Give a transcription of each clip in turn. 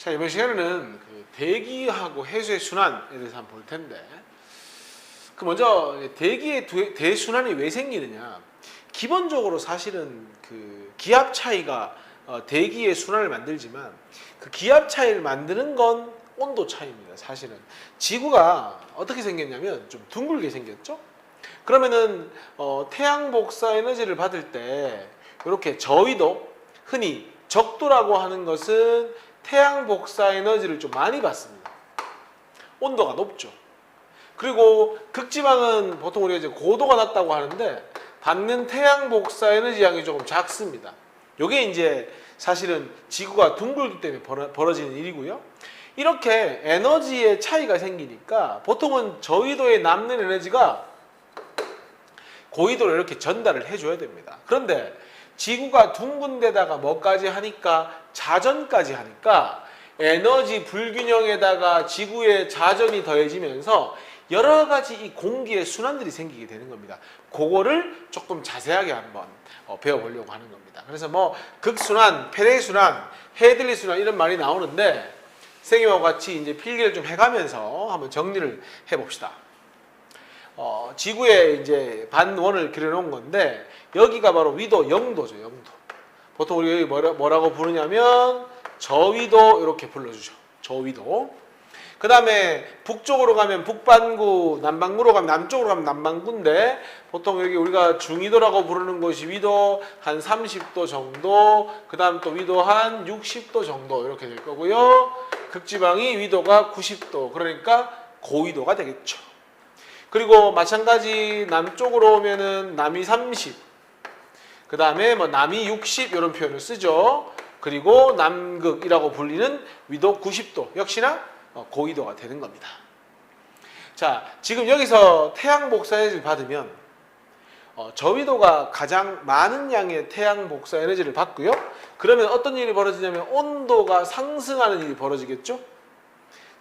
자, 이번 시간에는 그 대기하고 해수의 순환에 대해서 한번 볼 텐데, 그 먼저 대기의 대순환이 왜 생기느냐? 기본적으로 사실은 그 기압 차이가 대기의 순환을 만들지만, 그 기압 차이를 만드는 건 온도 차이입니다. 사실은 지구가 어떻게 생겼냐면 좀 둥글게 생겼죠. 그러면은 태양 복사 에너지를 받을 때 이렇게 저위도, 흔히 적도라고 하는 것은 태양 복사 에너지를 좀 많이 받습니다. 온도가 높죠. 그리고 극지방은 보통 우리가 이제 고도가 낮다고 하는데 받는 태양 복사 에너지 양이 조금 작습니다. 이게 이제 사실은 지구가 둥글기 때문에 벌어지는 일이고요. 이렇게 에너지의 차이가 생기니까 보통은 저위도에 남는 에너지가 고위도로 이렇게 전달을 해줘야 됩니다. 그런데 지구가 둥근 데다가 뭐까지 하니까 자전까지 하니까 에너지 불균형에다가 지구의 자전이 더해지면서 여러 가지 이 공기의 순환들이 생기게 되는 겁니다. 그거를 조금 자세하게 한번 배워보려고 하는 겁니다. 그래서 뭐 극순환, 페레순환, 헤들리 순환 이런 말이 나오는데 선생님하고 같이 이제 필기를 좀 해가면서 한번 정리를 해봅시다. 지구에 이제 반원을 그려놓은 건데 여기가 바로 위도 0도죠. 0도. 보통 우리 여기 뭐라고 부르냐면 저위도 이렇게 불러주죠. 저위도. 그 다음에 북쪽으로 가면 북반구, 남반구로 가면 남쪽으로 가면 남반구인데 보통 여기 우리가 중위도라고 부르는 것이 위도 한 30도 정도, 그 다음 또 위도 한 60도 정도 이렇게 될 거고요. 극지방이 위도가 90도, 그러니까 고위도가 되겠죠. 그리고 마찬가지 남쪽으로 오면은 남이 30, 그 다음에 뭐 남이 60 이런 표현을 쓰죠. 그리고 남극이라고 불리는 위도 90도 역시나 고위도가 되는 겁니다. 자, 지금 여기서 태양 복사 에너지를 받으면 저위도가 가장 많은 양의 태양 복사 에너지를 받고요. 그러면 어떤 일이 벌어지냐면 온도가 상승하는 일이 벌어지겠죠.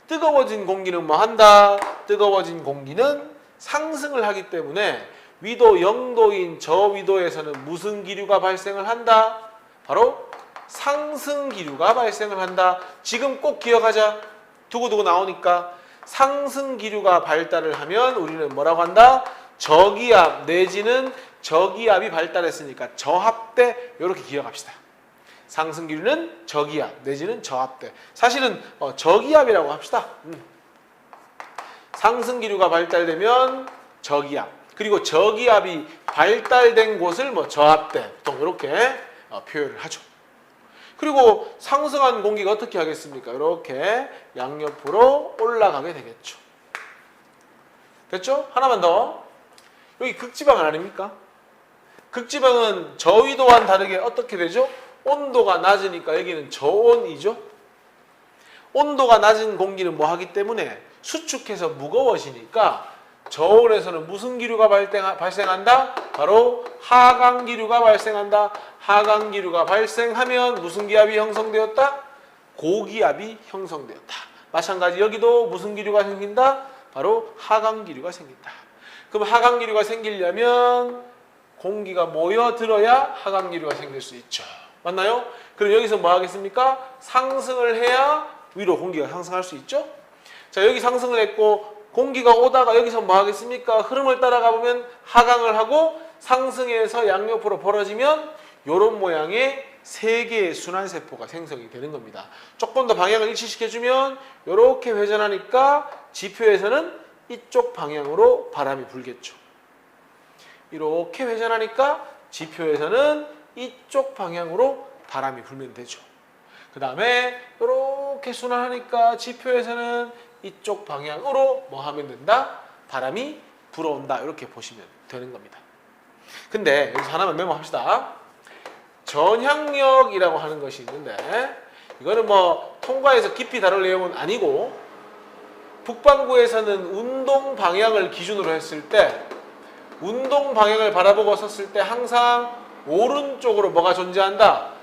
뜨거워진 공기는 뭐 한다? 뜨거워진 공기는 상승을 하기 때문에 위도 0도인 저위도에서는 무슨 기류가 발생을 한다? 바로 상승 기류가 발생을 한다. 지금 꼭 기억하자. 두고두고 나오니까 상승 기류가 발달을 하면 우리는 뭐라고 한다? 저기압 내지는 저기압이 발달했으니까 저압대 이렇게 기억합시다. 상승 기류는 저기압 내지는 저압대. 사실은 저기압이라고 합시다. 상승 기류가 발달되면 저기압, 그리고 저기압이 발달된 곳을 뭐 저압대, 보통 이렇게 표현을 하죠. 그리고 상승한 공기가 어떻게 하겠습니까? 이렇게 양옆으로 올라가게 되겠죠. 됐죠? 하나만 더. 여기 극지방은 아닙니까? 극지방은 저위도와는 다르게 어떻게 되죠? 온도가 낮으니까 여기는 저온이죠. 온도가 낮은 공기는 뭐 하기 때문에 수축해서 무거워지니까 저온에서는 무슨 기류가 발생한다? 바로 하강기류가 발생한다. 하강기류가 발생하면 무슨 기압이 형성되었다? 고기압이 형성되었다. 마찬가지 여기도 무슨 기류가 생긴다? 바로 하강기류가 생긴다. 그럼 하강기류가 생기려면 공기가 모여들어야 하강기류가 생길 수 있죠. 맞나요? 그럼 여기서 뭐 하겠습니까? 상승을 해야 위로 공기가 상승할 수 있죠. 자, 여기 상승을 했고 공기가 오다가 여기서 뭐 하겠습니까? 흐름을 따라가 보면 하강을 하고 상승해서 양옆으로 벌어지면 이런 모양의 세 개의 순환세포가 생성이 되는 겁니다. 조금 더 방향을 일치시켜주면 이렇게 회전하니까 지표에서는 이쪽 방향으로 바람이 불겠죠. 이렇게 회전하니까 지표에서는 이쪽 방향으로 바람이 불면 되죠. 그 다음에 이렇게 순환하니까 지표에서는 이쪽 방향으로 뭐 하면 된다? 바람이 불어온다. 이렇게 보시면 되는 겁니다. 근데 여기서 하나만 메모합시다. 전향력이라고 하는 것이 있는데 이거는 뭐 통과해서 깊이 다룰 내용은 아니고 북반구에서는 운동 방향을 기준으로 했을 때 운동 방향을 바라보고 섰을 때 항상 오른쪽으로 뭐가 존재한다?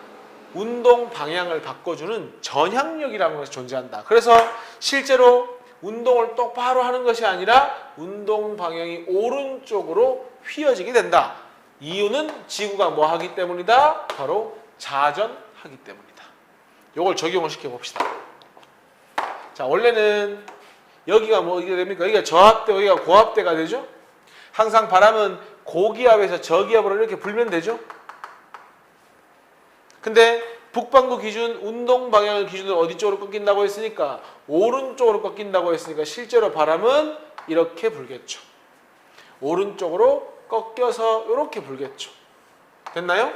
운동 방향을 바꿔주는 전향력이라는 것이 존재한다. 그래서 실제로 운동을 똑바로 하는 것이 아니라 운동 방향이 오른쪽으로 휘어지게 된다. 이유는 지구가 뭐 하기 때문이다? 바로 자전하기 때문이다. 이걸 적용을 시켜봅시다. 자, 원래는 여기가 뭐 이게 됩니까? 여기가 저압대, 여기가 고압대가 되죠? 항상 바람은 고기압에서 저기압으로 이렇게 불면 되죠? 근데 북반구 기준 운동 방향을 기준으로 어디 쪽으로 꺾인다고 했으니까 오른쪽으로 꺾인다고 했으니까 실제로 바람은 이렇게 불겠죠. 오른쪽으로 꺾여서 이렇게 불겠죠. 됐나요?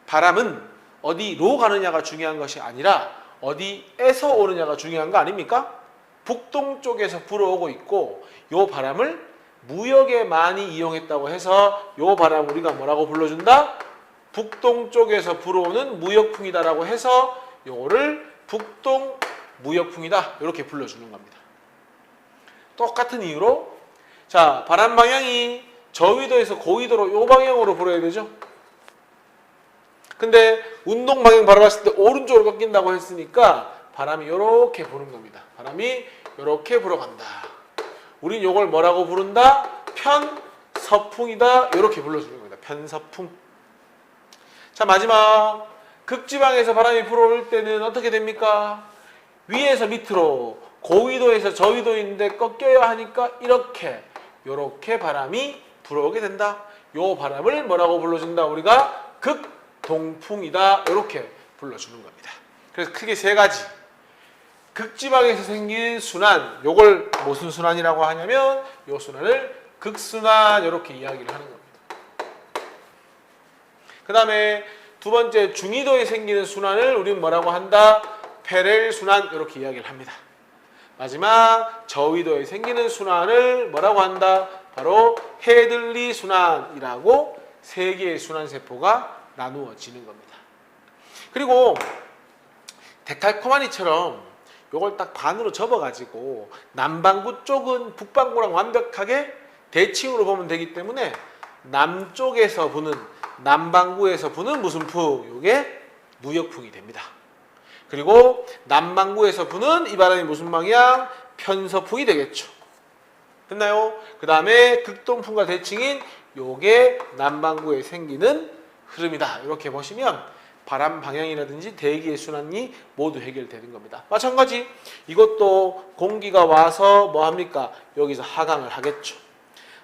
바람은 어디로 가느냐가 중요한 것이 아니라 어디에서 오느냐가 중요한 거 아닙니까? 북동쪽에서 불어오고 있고 요 바람을 무역에 많이 이용했다고 해서 요 바람 우리가 뭐라고 불러준다? 북동쪽에서 불어오는 무역풍이다라고 해서 요거를 북동 무역풍이다 이렇게 불러주는 겁니다. 똑같은 이유로 자, 바람 방향이 저위도에서 고위도로 요 방향으로 불어야 되죠. 근데 운동 방향 바라봤을 때 오른쪽으로 꺾인다고 했으니까 바람이 이렇게 부는 겁니다. 바람이 이렇게 불어간다. 우린 요걸 뭐라고 부른다? 편서풍이다. 이렇게 불러주는 겁니다. 편서풍. 자, 마지막 극지방에서 바람이 불어올 때는 어떻게 됩니까? 위에서 밑으로 고위도에서 저위도인데 꺾여야 하니까 이렇게 바람이 불어오게 된다. 요 바람을 뭐라고 불러준다? 우리가 극동풍이다. 이렇게 불러주는 겁니다. 그래서 크게 세 가지. 극지방에서 생긴 순환, 요걸 무슨 순환이라고 하냐면 요 순환을 극순환 이렇게 이야기를 하는 겁니다. 그 다음에 두 번째 중위도에 생기는 순환을 우리는 뭐라고 한다? 페렐 순환 이렇게 이야기를 합니다. 마지막 저위도에 생기는 순환을 뭐라고 한다? 바로 헤들리 순환이라고 세 개의 순환세포가 나누어지는 겁니다. 그리고 데칼코마니처럼 요걸 딱 반으로 접어가지고 남반구 쪽은 북반구랑 완벽하게 대칭으로 보면 되기 때문에 남쪽에서 부는 남반구에서 부는 무슨 풍? 요게 무역풍이 됩니다. 그리고 남반구에서 부는 이 바람이 무슨 방향? 편서풍이 되겠죠. 됐나요? 그 다음에 극동풍과 대칭인 요게 남반구에 생기는 흐름이다. 이렇게 보시면 바람 방향이라든지 대기의 순환이 모두 해결되는 겁니다. 마찬가지 이것도 공기가 와서 뭐 합니까? 여기서 하강을 하겠죠.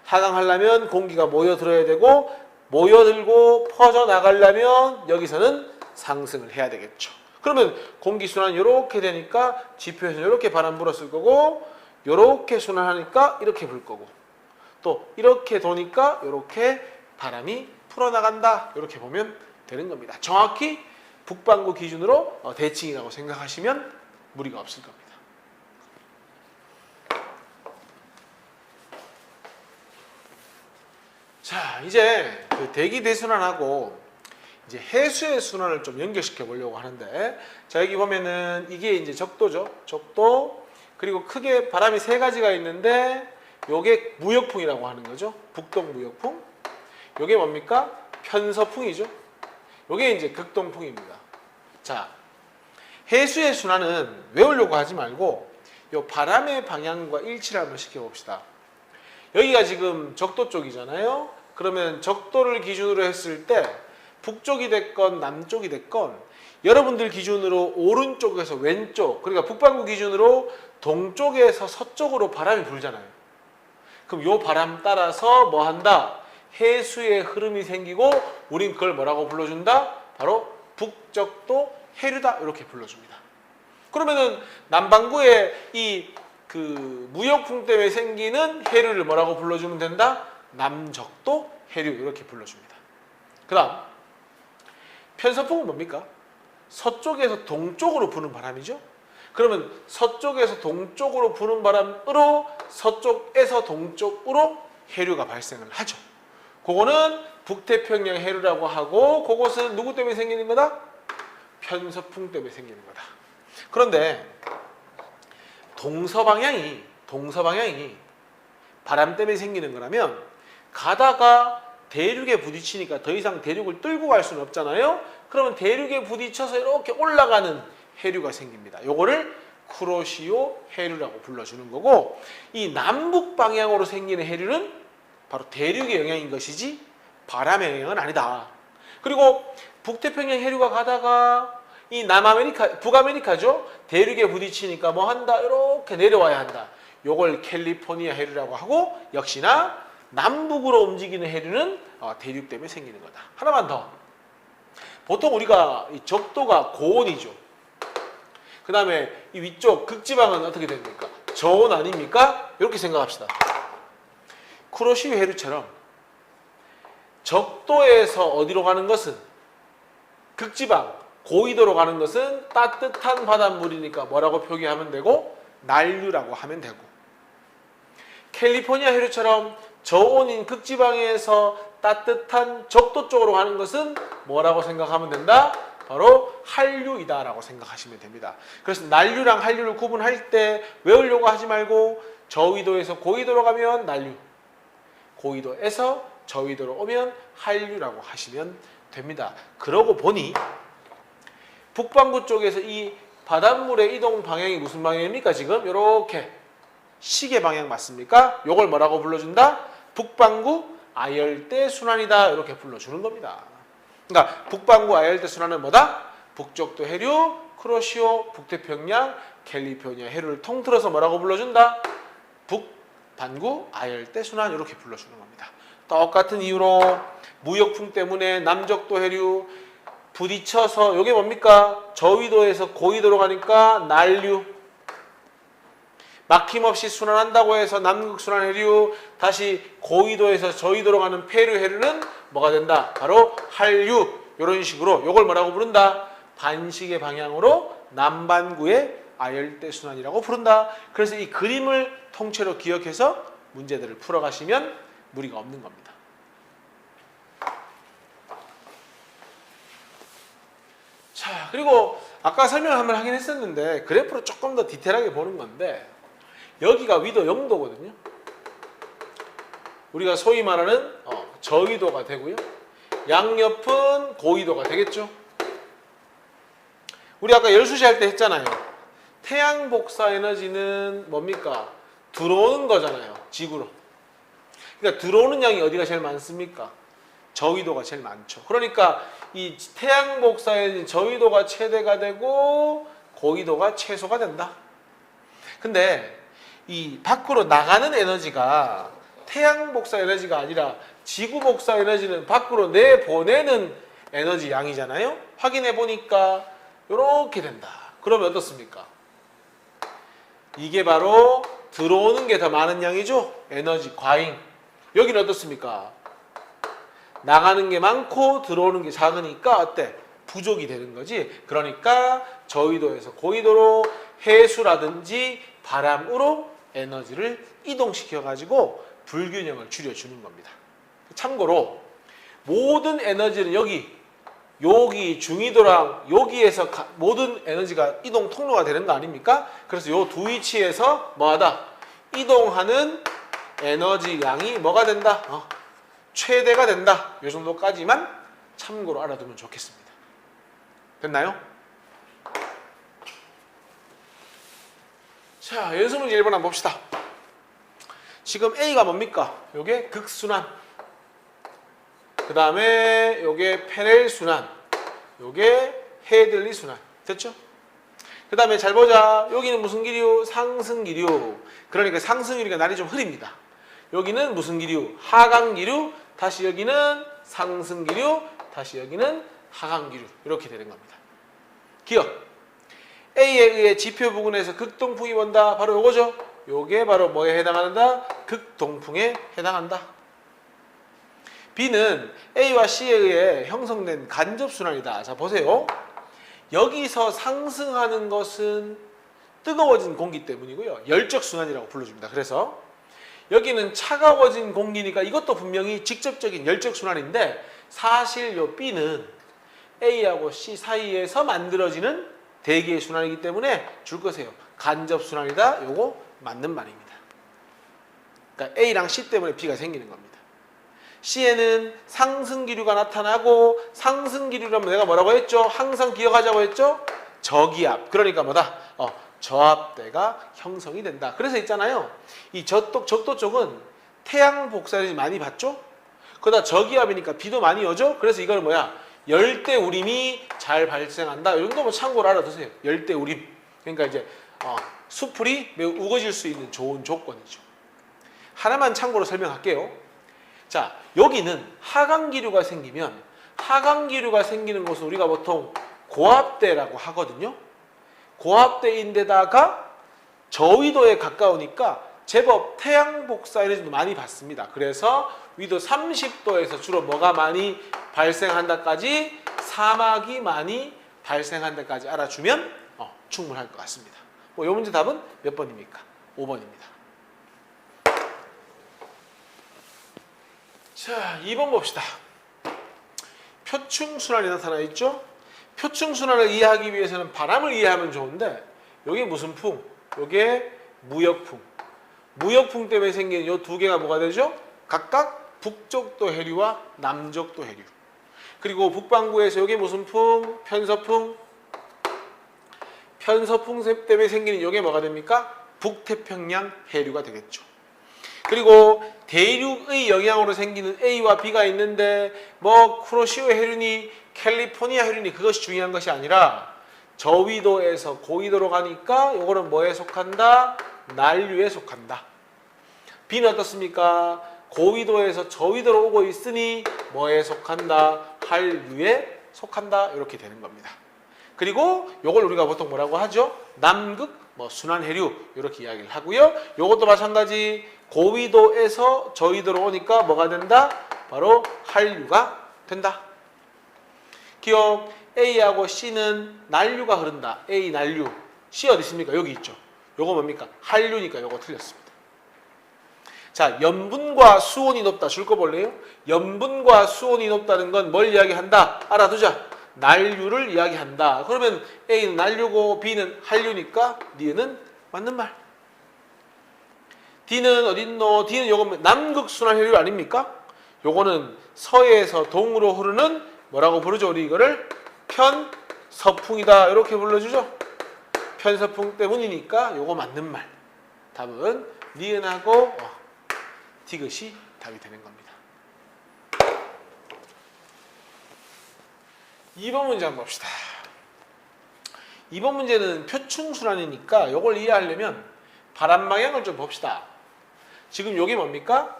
하강하려면 공기가 모여들어야 되고 모여들고 퍼져나가려면 여기서는 상승을 해야 되겠죠. 그러면 공기 순환이 이렇게 되니까 지표에서 이렇게 바람 불었을 거고 이렇게 순환하니까 이렇게 불 거고 또 이렇게 도니까 이렇게 바람이 풀어나간다. 이렇게 보면 되는 겁니다. 정확히 북반구 기준으로 대칭이라고 생각하시면 무리가 없을 겁니다. 자, 이제 그 대기 대순환하고 이제 해수의 순환을 좀 연결시켜 보려고 하는데, 자, 여기 보면은 이게 이제 적도죠. 적도. 그리고 크게 바람이 세 가지가 있는데 요게 무역풍이라고 하는 거죠. 북동 무역풍. 요게 뭡니까? 편서풍이죠. 요게 이제 극동풍입니다. 자, 해수의 순환은 외우려고 하지 말고 요 바람의 방향과 일치를 한번 시켜봅시다. 여기가 지금 적도 쪽이잖아요. 그러면 적도를 기준으로 했을 때 북쪽이 됐건 남쪽이 됐건 여러분들 기준으로 오른쪽에서 왼쪽, 그러니까 북반구 기준으로 동쪽에서 서쪽으로 바람이 불잖아요. 그럼 요 바람 따라서 뭐 한다? 해수의 흐름이 생기고 우린 그걸 뭐라고 불러준다? 바로 북적도 해류다. 이렇게 불러줍니다. 그러면은 남반구에 이 그 무역풍 때문에 생기는 해류를 뭐라고 불러주면 된다? 남적도 해류. 이렇게 불러줍니다. 그 다음 편서풍은 뭡니까? 서쪽에서 동쪽으로 부는 바람이죠. 그러면 서쪽에서 동쪽으로 부는 바람으로 서쪽에서 동쪽으로 해류가 발생을 하죠. 그거는 북태평양 해류라고 하고 그것은 누구 때문에 생기는 거다? 편서풍 때문에 생기는 거다. 그런데 동서방향이 바람 때문에 생기는 거라면 가다가 대륙에 부딪히니까 더 이상 대륙을 뚫고 갈 수는 없잖아요. 그러면 대륙에 부딪혀서 이렇게 올라가는 해류가 생깁니다. 요거를 쿠로시오 해류라고 불러주는 거고, 이 남북 방향으로 생기는 해류는 바로 대륙의 영향인 것이지 바람의 영향은 아니다. 그리고 북태평양 해류가 가다가 이 북아메리카죠. 대륙에 부딪히니까 뭐 한다? 이렇게 내려와야 한다. 요걸 캘리포니아 해류라고 하고 역시나 남북으로 움직이는 해류는 대륙 때문에 생기는 거다. 하나만 더. 보통 우리가 이 적도가 고온이죠. 그 다음에 이 위쪽 극지방은 어떻게 됩니까? 저온 아닙니까? 이렇게 생각합시다. 쿠로시오 해류처럼 적도에서 어디로 가는 것은 극지방, 고위도로 가는 것은 따뜻한 바닷물이니까 뭐라고 표기하면 되고 난류라고 하면 되고, 캘리포니아 해류처럼 저온인 극지방에서 따뜻한 적도 쪽으로 가는 것은 뭐라고 생각하면 된다? 바로 한류이다 라고 생각하시면 됩니다. 그래서 난류랑 한류를 구분할 때 외우려고 하지 말고 저위도에서 고위도로 가면 난류, 고위도에서 저위도로 오면 한류라고 하시면 됩니다. 그러고 보니 북반구 쪽에서 이 바닷물의 이동 방향이 무슨 방향입니까? 지금 이렇게 시계 방향 맞습니까? 이걸 뭐라고 불러준다? 북반구 아열대 순환이다 이렇게 불러주는 겁니다. 그러니까 북반구 아열대 순환은 뭐다? 북적도 해류, 쿠로시오, 북태평양, 캘리포니아 해류를 통틀어서 뭐라고 불러준다? 북반구 아열대 순환 이렇게 불러주는 겁니다. 똑같은 이유로 무역풍 때문에 남적도 해류 부딪혀서 이게 뭡니까? 저위도에서 고위도로 가니까 난류, 막힘없이 순환한다고 해서 남극 순환 해류, 다시 고위도에서 저위도로 가는 폐류 해류는 뭐가 된다? 바로 한류. 이런 식으로 이걸 뭐라고 부른다? 반시계 방향으로 남반구의 아열대 순환이라고 부른다. 그래서 이 그림을 통째로 기억해서 문제들을 풀어가시면 무리가 없는 겁니다. 자, 그리고 아까 설명을 한번 하긴 했었는데 그래프로 조금 더 디테일하게 보는 건데, 여기가 위도 0도거든요. 우리가 소위 말하는 저위도가 되고요. 양옆은 고위도가 되겠죠. 우리 아까 열수시 할 때 했잖아요. 태양 복사 에너지는 뭡니까? 들어오는 거잖아요. 지구로. 그러니까 들어오는 양이 어디가 제일 많습니까? 저위도가 제일 많죠. 그러니까 이 태양 복사 에너지 저위도가 최대가 되고 고위도가 최소가 된다. 근데 이 밖으로 나가는 에너지가 태양 복사 에너지가 아니라 지구 복사 에너지는 밖으로 내보내는 에너지 양이잖아요. 확인해 보니까 이렇게 된다. 그러면 어떻습니까? 이게 바로 들어오는 게 더 많은 양이죠. 에너지 과잉. 여기는 어떻습니까? 나가는 게 많고 들어오는 게 작으니까 어때? 부족이 되는 거지. 그러니까 저위도에서 고위도로 해수라든지 바람으로 에너지를 이동시켜 가지고 불균형을 줄여주는 겁니다. 참고로 모든 에너지는 여기 중위도랑 여기에서 모든 에너지가 이동 통로가 되는 거 아닙니까? 그래서 요 두 위치에서 뭐하다? 이동하는 에너지 양이 뭐가 된다? 최대가 된다. 요 정도까지만 참고로 알아두면 좋겠습니다. 됐나요? 자, 연습 문제 1번 한번 봅시다. 지금 A가 뭡니까? 요게 극순환. 그 다음에 요게 페렐 순환. 요게 헤들리 순환. 됐죠? 그 다음에 잘 보자. 여기는 무슨 기류? 상승 기류. 그러니까 상승 기류가 날이 좀 흐립니다. 여기는 무슨 기류? 하강 기류. 다시 여기는 상승 기류. 다시 여기는 하강 기류. 이렇게 되는 겁니다. 기억. A에 의해 지표 부근에서 극동풍이 본다. 바로 요거죠. 요게 바로 뭐에 해당한다? 극동풍에 해당한다. B는 A와 C에 의해 형성된 간접순환이다. 자, 보세요. 여기서 상승하는 것은 뜨거워진 공기 때문이고요. 열적순환이라고 불러줍니다. 그래서 여기는 차가워진 공기니까 이것도 분명히 직접적인 열적순환인데, 사실 요 B는 A하고 C 사이에서 만들어지는 대기의 순환이기 때문에 줄 거세요. 간접순환이다. 요거 맞는 말입니다. 그러니까 A랑 C 때문에 B가 생기는 겁니다. C에는 상승기류가 나타나고, 상승기류라면 내가 뭐라고 했죠? 항상 기억하자고 했죠? 저기압. 그러니까 뭐다? 저압대가 형성이 된다. 그래서 있잖아요. 이 적도 쪽은 태양 복사를 많이 받죠? 그러다 저기압이니까 비도 많이 오죠? 그래서 이걸 뭐야? 열대우림이 잘 발생한다. 이 정도 뭐 참고로 알아두세요. 열대우림. 그러니까 이제 수풀이 매우 우거질 수 있는 좋은 조건이죠. 하나만 참고로 설명할게요. 자, 여기는 하강기류가 생기면 하강기류가 생기는 곳을 우리가 보통 고압대라고 하거든요. 고압대인데다가 저위도에 가까우니까 제법 태양 복사 에너지도 많이 받습니다. 그래서 위도 30도에서 주로 뭐가 많이 발생한다까지 사막이 많이 발생한다까지 알아주면 충분할 것 같습니다. 이 문제 답은 몇 번입니까? 5번입니다. 자, 2번 봅시다. 표충순환이 나타나 있죠? 표충순환을 이해하기 위해서는 바람을 이해하면 좋은데 이게 무슨 풍? 이게 무역풍. 무역풍 때문에 생기는 이 두 개가 뭐가 되죠? 각각 북쪽도 해류와 남쪽도 해류. 그리고 북반구에서 이게 무슨 풍? 편서풍. 편서풍 때문에 생기는 이게 뭐가 됩니까? 북태평양 해류가 되겠죠. 그리고 대륙의 영향으로 생기는 A와 B가 있는데 뭐 쿠로시오 해류니 캘리포니아 해류니 그것이 중요한 것이 아니라 저위도에서 고위도로 가니까 이거는 뭐에 속한다? 난류에 속한다. B는 어떻습니까? 고위도에서 저위도로 오고 있으니 뭐에 속한다? 한류에 속한다. 이렇게 되는 겁니다. 그리고 이걸 우리가 보통 뭐라고 하죠? 남극 순환해류 이렇게 이야기를 하고요. 이것도 마찬가지 고위도에서 저위도로 오니까 뭐가 된다? 바로 한류가 된다. 기억 A하고 C는 난류가 흐른다. A 난류. C 어디 있습니까? 여기 있죠. 요거 뭡니까? 한류니까 요거 틀렸습니다. 자, 염분과 수온이 높다. 줄 거 볼래요? 염분과 수온이 높다는 건 뭘 이야기한다? 알아두자. 난류를 이야기한다. 그러면 A는 난류고 B는 한류니까 D는 맞는 말. D는 어딨노? D는 요거 남극순환해류 아닙니까? 요거는 서해에서 동으로 흐르는 뭐라고 부르죠? 우리 이거를 편서풍이다. 이렇게 불러주죠. 편서풍 때문이니까 요거 맞는 말. 답은 니은하고 디귿이 답이 되는 겁니다. 2번 문제 한번 봅시다. 2번 문제는 표충순환이니까 요걸 이해하려면 바람 방향을 좀 봅시다. 지금 요게 뭡니까?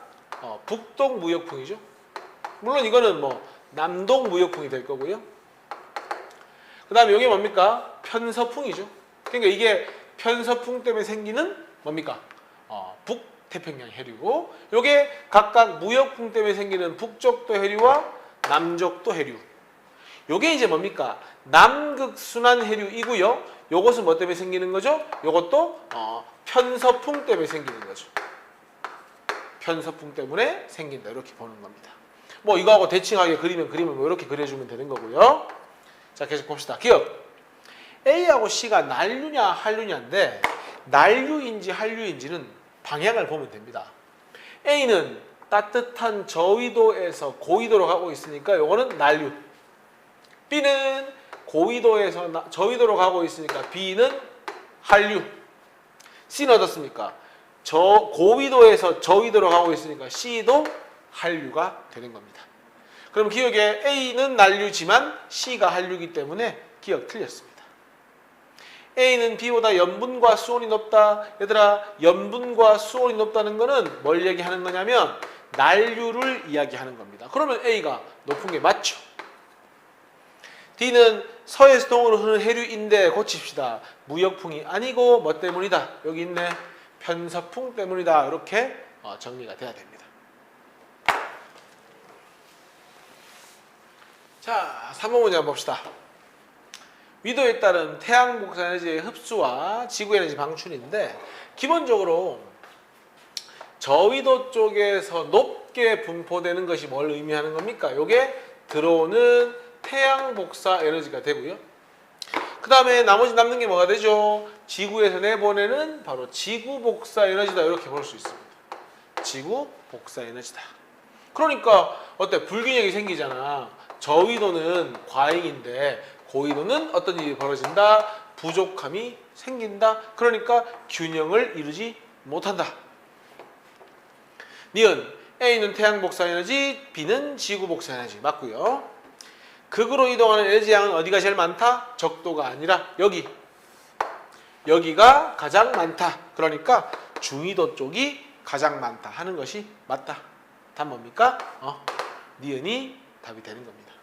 북동 무역풍이죠. 물론 이거는 남동 무역풍이 될 거고요. 그 다음에 요게 뭡니까? 편서풍이죠. 그러니까 이게 편서풍 때문에 생기는 뭡니까? 북태평양 해류고 요게 각각 무역풍 때문에 생기는 북쪽도 해류와 남쪽도 해류. 요게 이제 뭡니까? 남극순환 해류이고요. 요것은 뭐 때문에 생기는 거죠? 요것도 편서풍 때문에 생기는 거죠. 편서풍 때문에 생긴다. 이렇게 보는 겁니다. 이거하고 대칭하게 그리면 이렇게 그려주면 되는 거고요. 자, 계속 봅시다. 기억. A하고 C가 난류냐 한류냐인데 난류인지 한류인지는 방향을 보면 됩니다. A는 따뜻한 저위도에서 고위도로 가고 있으니까 요거는 난류. B는 고위도에서 저위도로 가고 있으니까 B는 한류. C는 어떻습니까? 고위도에서 저위도로 가고 있으니까 C도 한류가 되는 겁니다. 그럼 기억에 A는 난류지만 C가 한류이기 때문에 기억 틀렸습니다. A는 B보다 염분과 수온이 높다. 얘들아, 염분과 수온이 높다는 거는 뭘 얘기하는 거냐면 난류를 이야기하는 겁니다. 그러면 A가 높은 게 맞죠. D는 서해에서 동으로 흐르는 해류인데 고칩시다. 무역풍이 아니고 뭐 때문이다. 여기 있네. 편서풍 때문이다. 이렇게 정리가 돼야 됩니다. 자, 3번 문제 한번 봅시다. 위도에 따른 태양 복사 에너지의 흡수와 지구 에너지 방출인데 기본적으로 저위도 쪽에서 높게 분포되는 것이 뭘 의미하는 겁니까? 이게 들어오는 태양 복사 에너지가 되고요. 그 다음에 나머지 남는 게 뭐가 되죠? 지구에서 내보내는 바로 지구 복사 에너지다. 이렇게 볼 수 있습니다. 지구 복사 에너지다. 그러니까 어때? 불균형이 생기잖아. 저위도는 과잉인데 고위도는 어떤 일이 벌어진다? 부족함이 생긴다. 그러니까 균형을 이루지 못한다. 니은 A는 태양 복사 에너지, B는 지구 복사 에너지. 맞고요. 극으로 이동하는 에너지 양은 어디가 제일 많다? 적도가 아니라 여기. 여기가 가장 많다. 그러니까 중위도 쪽이 가장 많다 하는 것이 맞다. 답 뭡니까? 니은이 답이 되는 겁니다.